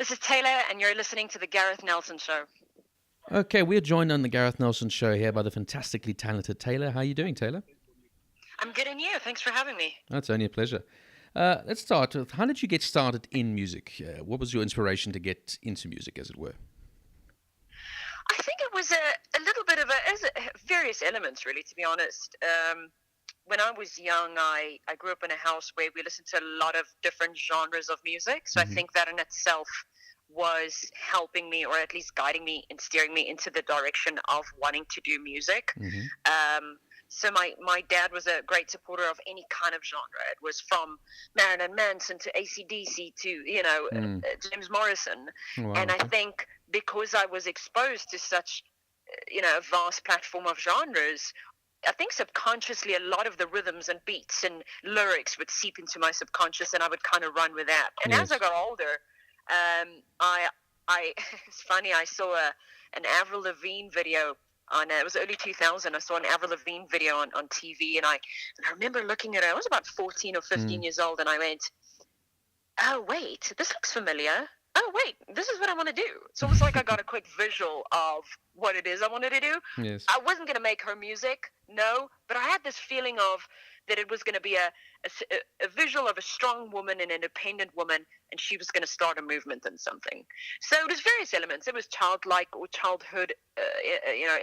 This is Taylor, and you're listening to The Gareth Nelson Show. Okay, we're joined on the Gareth Nelson Show here by the fantastically talented Taylor. How are you doing, Taylor? I'm good, and you? Thanks for having me. That's only a pleasure. Let's start with, how did you get started in music? What was your inspiration to get into music, as it were? I think it was a little bit of various elements, really, to be honest. When I was young, I grew up in a house where we listened to a lot of different genres of music. So I think that in itself was helping me, or at least guiding me and steering me into the direction of wanting to do music. So my dad was a great supporter of any kind of genre. It was from Marilyn Manson to AC/DC to, James Morrison. Wow. And I think because I was exposed to such, a vast platform of genres, I think subconsciously a lot of the rhythms and beats and lyrics would seep into my subconscious, and I would kind of run with that. And as I got older, I it's funny, I saw an Avril Lavigne video on it was early 2000. I saw an Avril Lavigne video on TV, and I remember looking at it. I was about 14 or 15 years old, and I went, oh wait, this looks familiar. Oh wait, this is what I want to do. It's almost like I got a quick visual of what it is I wanted to do. Yes. I wasn't going to make her music, no, but I had this feeling of that it was going to be a visual of a strong woman, an independent woman, and she was going to start a movement and something. So it was various elements. It was childlike or childhood,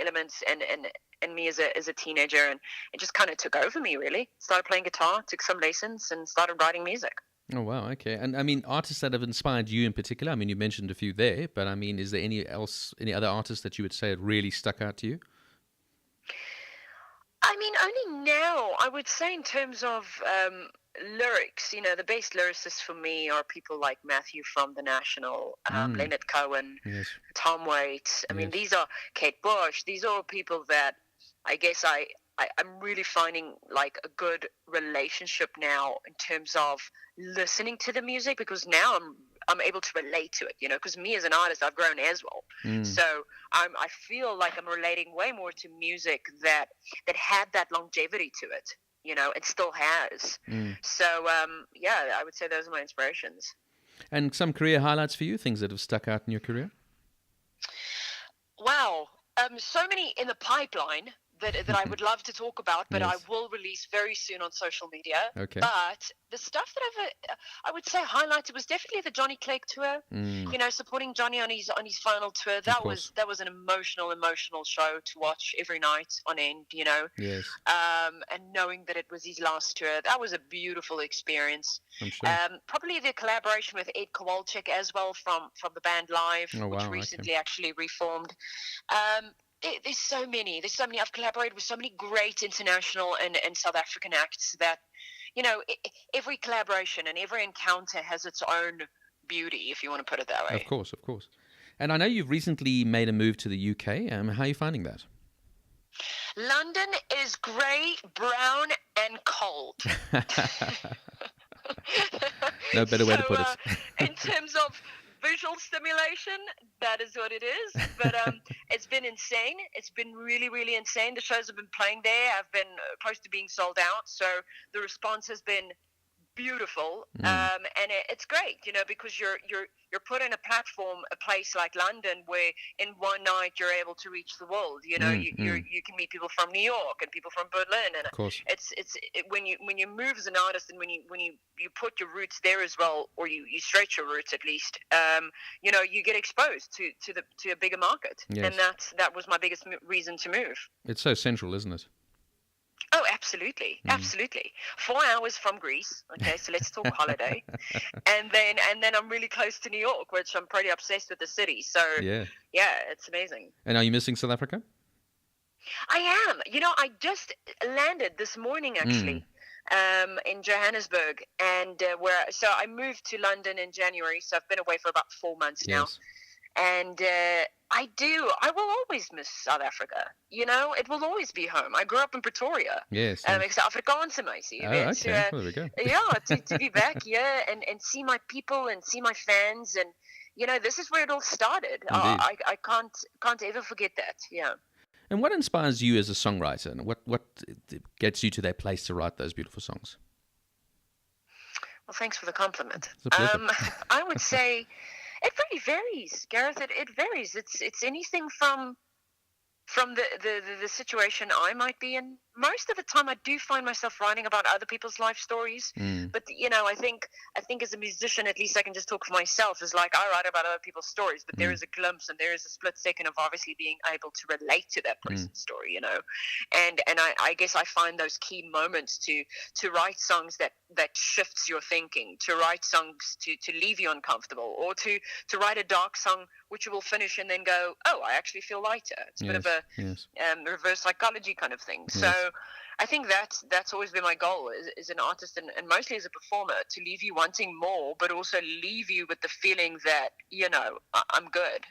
elements, and me as a teenager, and it just kind of took over me, really. Started playing guitar, took some lessons, and started writing music. Oh, wow, okay. And I mean, artists that have inspired you in particular, I mean, you mentioned a few there, but I mean, is there any other artists that you would say have really stuck out to you? I mean, only now, I would say in terms of lyrics, the best lyricists for me are people like Matthew from The National, Leonard Cohen, Yes. Tom Waits. I mean, these are Kate Bush. These are people that I guess I'm really finding like a good relationship now in terms of listening to the music, because now I'm able to relate to it, because me as an artist, I've grown as well. So I feel like I'm relating way more to music that had that longevity to it, it still has. So, I would say those are my inspirations. And some career highlights for you, things that have stuck out in your career? Wow. So many in the pipeline that I would love to talk about, but Yes. I will release very soon on social media. Okay. But the stuff that I would say highlighted was definitely the Johnny Clegg tour. Supporting Johnny on his final tour. That was an emotional show to watch every night on end. Yes. And knowing that it was his last tour, that was a beautiful experience. I'm sure. Probably the collaboration with Ed Kowalczyk as well from the band Live, Oh, wow, which okay. recently actually reformed. There's so many. I've collaborated with so many great international and South African acts that, every collaboration and every encounter has its own beauty, if you want to put it that way. Of course. And I know you've recently made a move to the UK. How are you finding that? London is grey, brown, and cold. No better way to put it. In terms of visual stimulation, that is what it is. But it's been insane. It's been really, really insane. The shows have been playing there. I've been close to being sold out. So the response has been beautiful, and it's great, because you're put in a place like London, where in one night you're able to reach the world. You can meet people from New York and people from Berlin, and Of course. it's when you move as an artist, and when you put your roots there as well, or you stretch your roots at least, you get exposed to a bigger market. Yes. And that was my biggest reason to move. It's so central, isn't it? Oh, absolutely. Absolutely. 4 hours from Greece. Okay, so let's talk holiday. And then I'm really close to New York, which I'm pretty obsessed with the city. So Yeah. It's amazing. And are you missing South Africa? I am. I just landed this morning actually. In Johannesburg, and so I moved to London in January, so I've been away for about 4 months now. Yes. And I will always miss South Africa. It will always be home. I grew up in Pretoria. Yes. Ek is Afrikaans in my Oh, okay. Well, there we go. To be back here and see my people and see my fans, and this is where it all started. I can't ever forget that. Yeah. And what inspires you as a songwriter, and what gets you to that place to write those beautiful songs? Well, thanks for the compliment. It's a pleasure. I would say It really varies, Gareth. It varies. It's anything from the situation I might be in. Most of the time, I do find myself writing about other people's life stories. Mm. But I think as a musician, at least I can just talk for myself. Is like I write about other people's stories, but there Mm. is a glimpse and there is a split second of obviously being able to relate to that Mm. person's story. And I guess I find those key moments to write songs that shifts your thinking, to write songs to leave you uncomfortable, or to write a dark song which you will finish and then go, oh, I actually feel lighter. It's a bit of Yes. a Yes. reverse psychology kind of thing. So Yes. I think that's always been my goal as an artist and mostly as a performer, to leave you wanting more, but also leave you with the feeling that, I'm good,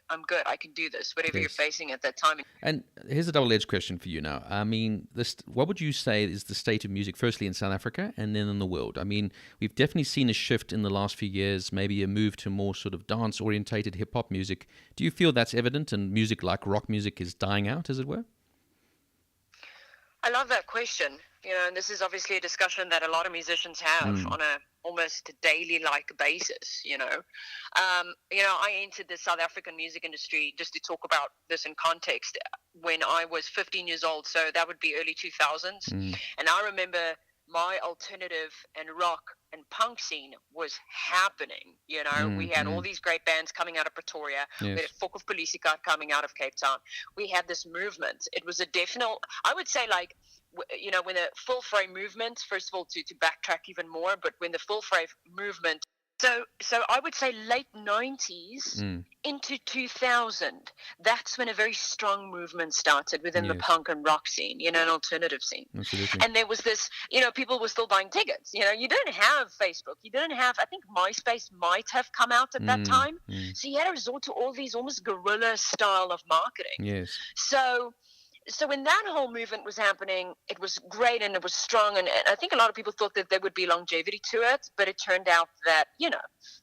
I can do this, whatever you're Yes. facing at that time. And here's a double-edged question for you now. I mean, what would you say is the state of music, firstly in South Africa and then in the world? I mean, we've definitely seen a shift in the last few years, maybe a move to more sort of dance-orientated hip-hop music. Do you feel that's evident and music like rock music is dying out, as it were? I love that question. And this is obviously a discussion that a lot of musicians have Mm. on a almost daily like basis. I entered the South African music industry, just to talk about this in context, when I was 15 years old. So that would be early 2000s. Mm. And I remember my alternative and rock and punk scene was happening. We had all Mm. these great bands coming out of Pretoria. Yes. We had Fok of Polisie coming out of Cape Town. We had this movement. It was a definite, I would say, like, when the full fray movement, first of all, to backtrack even more, but when the full fray movement, so I would say late 90s Mm. into 2000, that's when a very strong movement started within the Yes. punk and rock scene, an alternative scene. Absolutely. And there was this, people were still buying tickets. You didn't have Facebook. You didn't have, I think MySpace might have come out at that time. Mm. So you had to resort to all these almost guerrilla style of marketing. Yes. So when that whole movement was happening, it was great and it was strong. And I think a lot of people thought that there would be longevity to it, but it turned out that,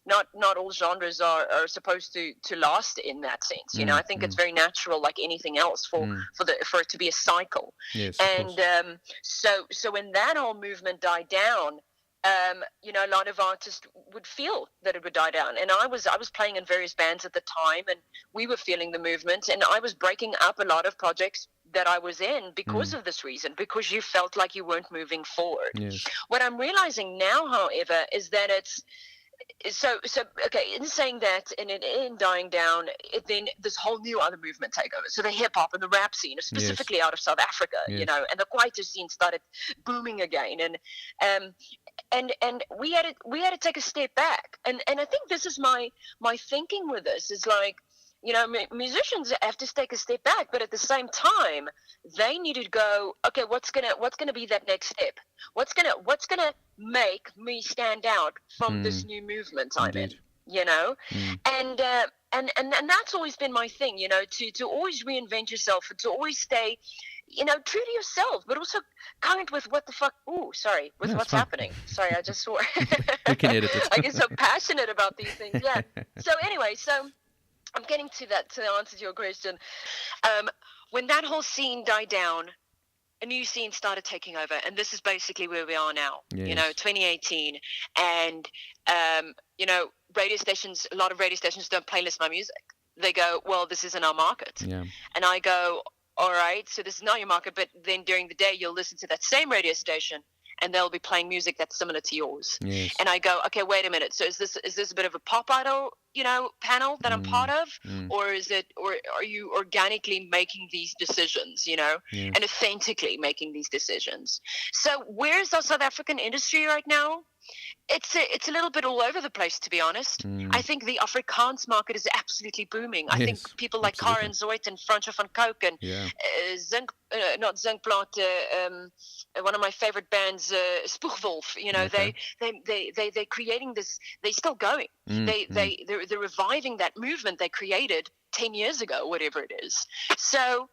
not all genres are supposed to last in that sense. I think it's very natural, like anything else, for it to be a cycle. Yes. Of course. And so when that whole movement died down, a lot of artists would feel that it would die down. And I was playing in various bands at the time, and we were feeling the movement, and I was breaking up a lot of projects that I was in because of this reason, because you felt like you weren't moving forward. Yes. What I'm realizing now, however, is that it's okay, in saying that and in dying down, then this whole new other movement take over. So the hip hop and the rap scene, specifically out of South Africa, Yes. and the quieter scene started booming again, and we had to take a step back, and I think this is my thinking with this is like, musicians have to take a step back, but at the same time, they needed to go, okay, what's gonna be that next step? What's gonna make me stand out from this new movement I'm in? And that's always been my thing, to always reinvent yourself, and to always stay, true to yourself, but also current with what the fuck. Oh, sorry, with what's happening. Sorry, I just swore. We can edit it. I get so passionate about these things. Yeah. So anyway, I'm getting to the answer to your question. When that whole scene died down, a new scene started taking over, and this is basically where we are now. Yes. 2018, and radio stations. A lot of radio stations don't playlist my music. They go, well, this isn't our market. Yeah. And I go, all right, so this is not your market, but then during the day you'll listen to that same radio station, and they'll be playing music that's similar to yours. Yes. And I go, okay, wait a minute. So is this a bit of a pop idol, panel that I'm part of, or are you organically making these decisions, Yes. and authentically making these decisions? So where's our South African industry right now? It's a little bit all over the place, to be honest. I think the Afrikaans market is absolutely booming. I think people like absolutely. Karen Zoit and Fransje van Coke and not Zinkblad, one of my favorite bands, Spoegwolf. Okay. They're creating this. They're still going. They're reviving that movement they created 10 years ago, whatever it is. So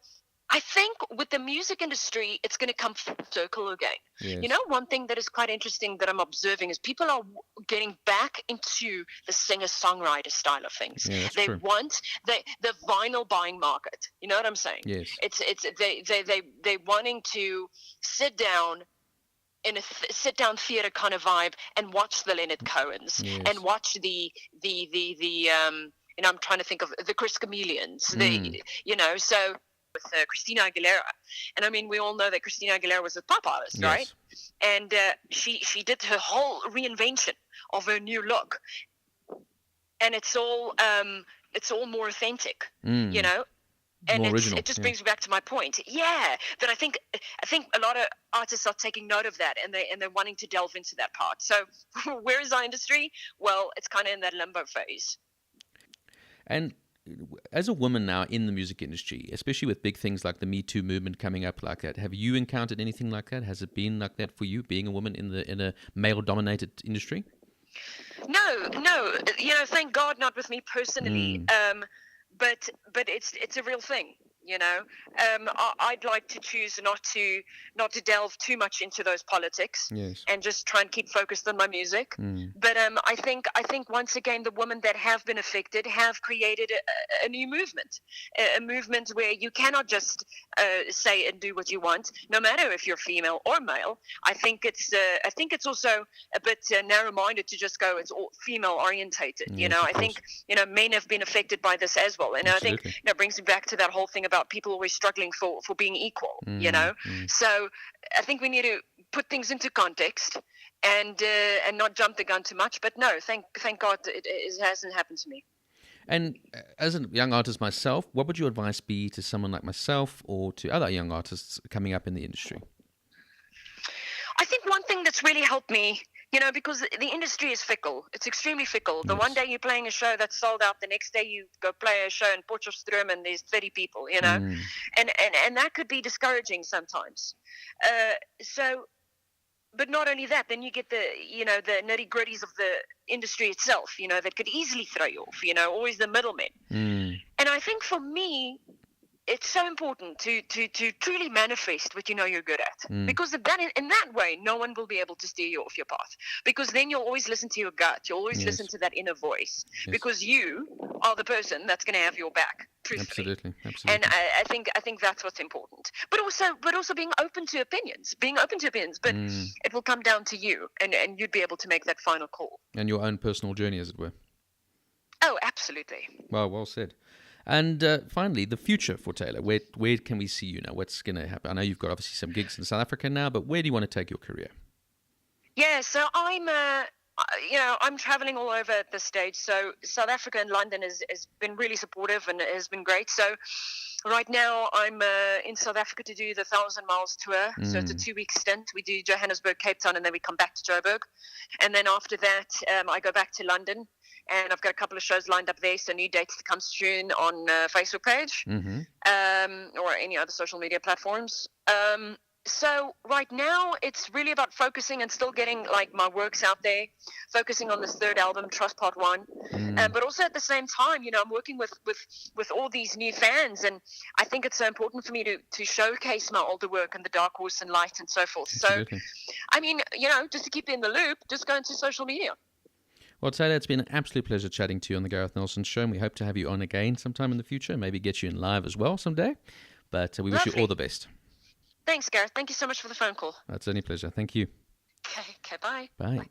I think with the music industry, it's going to come full circle again. Yes. One thing that is quite interesting that I'm observing is people are getting back into the singer-songwriter style of things. Yeah, that's They true. want the vinyl buying market. You know what I'm saying? Yes. They wanting to sit down in a sit-down theater kind of vibe and watch the Leonard Cohens Yes. and watch the I'm trying to think of the Chris Chameleons, Mm. so with Christina Aguilera. And I mean, we all know that Christina Aguilera was a pop artist, right? Yes. And she did her whole reinvention of her new look, and it's all more authentic, you Mm. know. And More it original. just Yeah. brings me back to my point. Yeah, that I think a lot of artists are taking note of that, and they're wanting to delve into that part. So where is our industry? Well, it's kind of in that limbo phase. And as a woman now in the music industry, especially with big things like the Me Too movement coming up like that, have you encountered anything like that? Has it been like that for you, being a woman in a male-dominated industry? No, thank God, not with me personally. Mm. But it's a real thing. I'd like to choose not to delve too much into those politics, Yes. and just try and keep focused on my music. Mm. But I think once again, the women that have been affected have created a new movement, a movement where you cannot just say and do what you want, no matter if you're female or male. I think it's also a bit narrow-minded to just go it's all female orientated. Yes, of I course. think men have been affected by this as well, and I think Absolutely. it brings me back to that whole thing about people always struggling for being equal. Mm. Mm. So I think we need to put things into context, and not jump the gun too much. But no, thank God it hasn't happened to me. And as a young artist myself, what would your advice be to someone like myself or to other young artists coming up in the industry? I think one thing that's really helped me, because the industry is fickle. It's extremely fickle. The one Yes. day you're playing a show that's sold out, the next day you go play a show in Potchefstroom and there's 30 people, Mm. and that could be discouraging sometimes. So, but not only that, then you get the nitty gritties of the industry itself, that could easily throw you off, always the middlemen. Mm. And I think for me, it's so important to truly manifest what you know you're good at, Mm. because in that way no one will be able to steer you off your path, because then you'll always listen to your gut, you'll always listen Yes. to that inner voice, Yes. because you are the person that's going to have your back, truthfully. Absolutely. And Absolutely. I think that's what's important, but also being open to opinions, but Mm. it will come down to you, and you'd be able to make that final call. And your own personal journey, as it were. Oh, absolutely. Well said. And finally, the future for Taylor. Where can we see you now? What's going to happen? I know you've got obviously some gigs in South Africa now, but where do you want to take your career? Yeah, so I'm traveling all over at this stage. So South Africa and London has been really supportive, and it has been great. So right now I'm in South Africa to do the 1,000 Miles tour. So it's a 2-week stint. We do Johannesburg, Cape Town, and then we come back to Joburg. And then after that, I go back to London. And I've got a couple of shows lined up there, so new dates to come soon on Facebook page, Mm-hmm. or any other social media platforms. So right now it's really about focusing and still getting like my works out there, focusing on this third album, Trust Part 1. But also at the same time, I'm working with all these new fans, and I think it's so important for me to showcase my older work and the Dark Horse and Light and so forth. Absolutely. So, I mean, just to keep you in the loop, just go into social media. Well, Taylor, it's been an absolute pleasure chatting to you on the Gareth Nelson Show, and we hope to have you on again sometime in the future, maybe get you in live as well someday. But we wish you Lovely. all the best. Thanks, Gareth. Thank you so much for the phone call. That's any pleasure. Thank you. Okay, bye. Bye.